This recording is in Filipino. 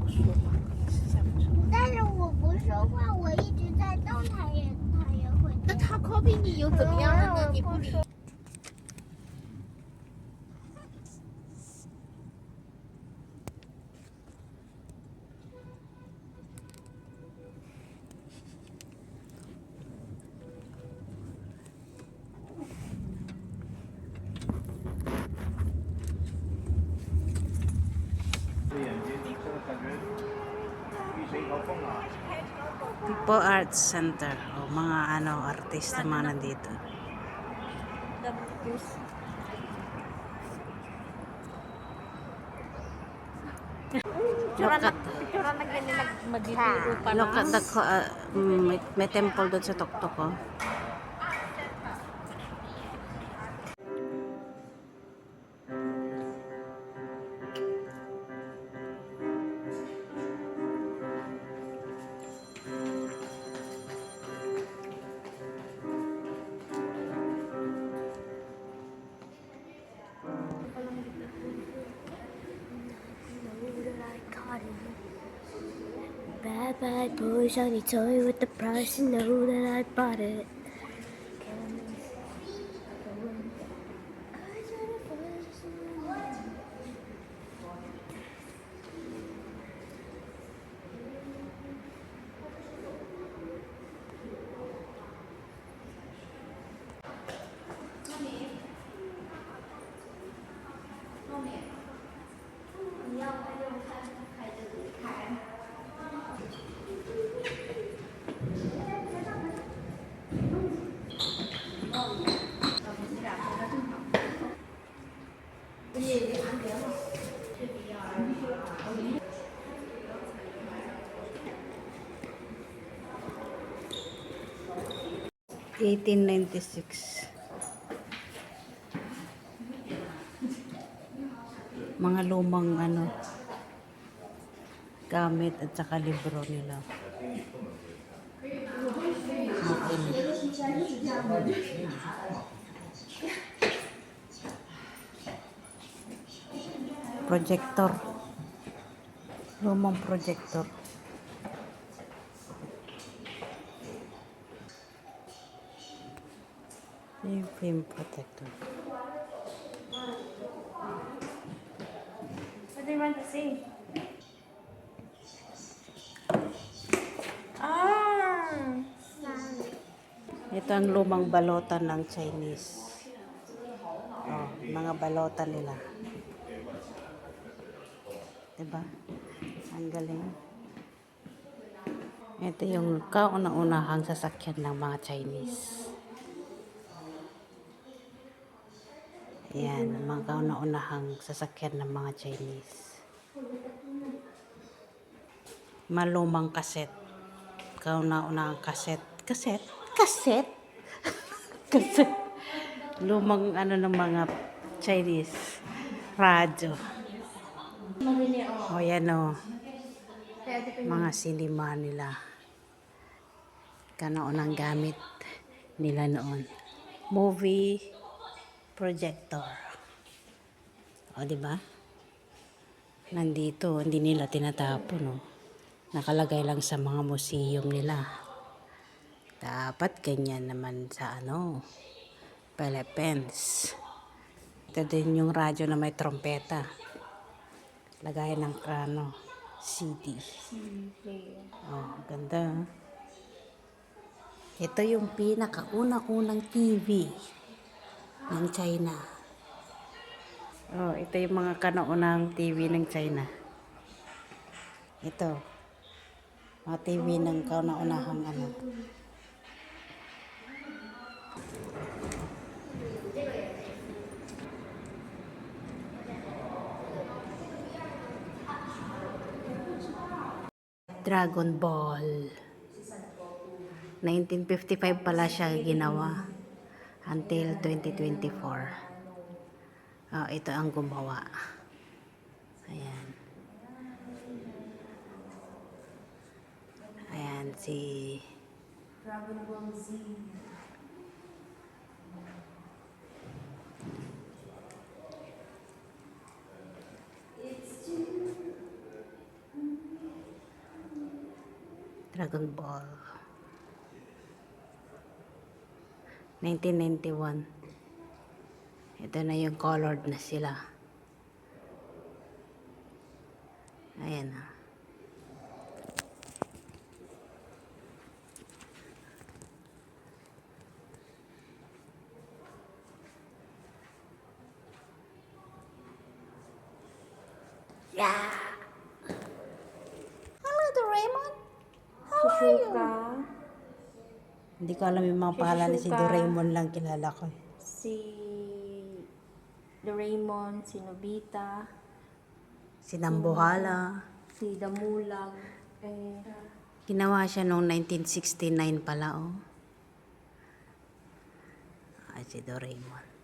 说话，下不说。但是我不说话，我一直在动，它也会。那他 copy 你又怎么样了呢？你不理。People Arts Center. O, mga artista mga nandito. Look at, Picture na ganyan magdituro pa look at the, may temple doon sa tuktok ko. Bad, bad boy, shiny toy with the price, you know that I bought it. $1896. Mga lumang gamit at saka libro nila. Projector. Lumang projector. Yung film protector. What do you want to see? Ah! Ito ang lumang balotan ng Chinese. Oh, mga balotan nila. Diba? Ang galing. Ito yung kauna-unahang sasakyan ng mga Chinese. Ayan, mga kauna-unahang sasakyan ng mga Chinese. Malumang kaset. Kauna-unahang kaset. Kaset? Kaset? Kaset. Lumang ng mga Chinese. Radyo. O yan o. Mga sinima nila. Kauna-unang gamit nila noon. Movie projector. O, diba? Nandito, hindi nila tinatapon, no? Nakalagay lang sa mga museum nila. Dapat ganyan naman sa Philippines. Ito din yung radyo na may trompeta. Lagay ng CD. Oh, ganda. Ito yung pinakauna-unang TV ng China. Oh, ito yung mga kanaunang TV ng China. Ito. Mga TV ng kauna-unahang Dragon Ball. 1955 pala siya ginawa. Until 2024. Ito ang gumawa. Ayan. Ayan si Dragon Ball Z. Dragon Ball. 1991. Ito na yung colored na sila. Ayan na. Yeah. Hello, Doraemon. Shizuka. Hindi ko alam yung mga pangalan ni si Shizuka. Doraemon lang kilala ko. Si Doraemon, si Nobita, Si Nambuhala. si Damulag, Ginawa siya noong 1969 pala, oh. Ay, si Doraemon.